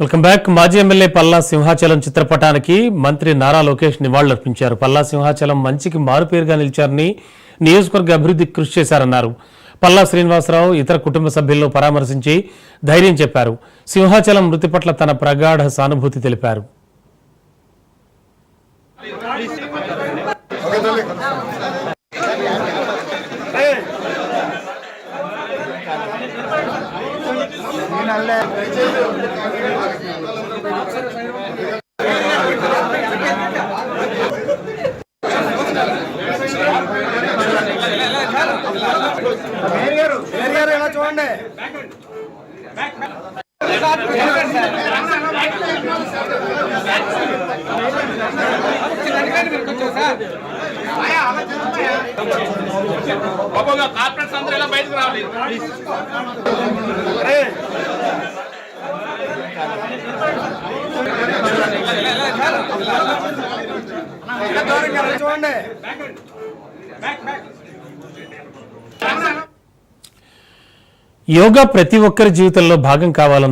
Welcome back. మాజీ MLA Palla Simhachalam చిత్రపటానికి మంత్రి నారా లోకేష్ నివాళులర్పించారు. పల్లా సింహాచలం మంచికి మారుపేరుగా నిలిచారని, నియోజకవర్గ అభివృద్ధికి కృషి చేశారన్నారు. పల్లా శ్రీనివాసరావు ఇతర కుటుంబ సభ్యులను పరామర్శించి ధైర్యం చెప్పారు. సింహాచలం మృతి పట్ల తన ప్రగాఢ సానుభూతి తెలిపారు. చూడండి కార్పొరేట్స్ అందరూ ఇలా బయటకు రావాలి. చూడండి యోగా ప్రతి ఒక్కరి జీవితంలో భాగం కావాలన్నారు.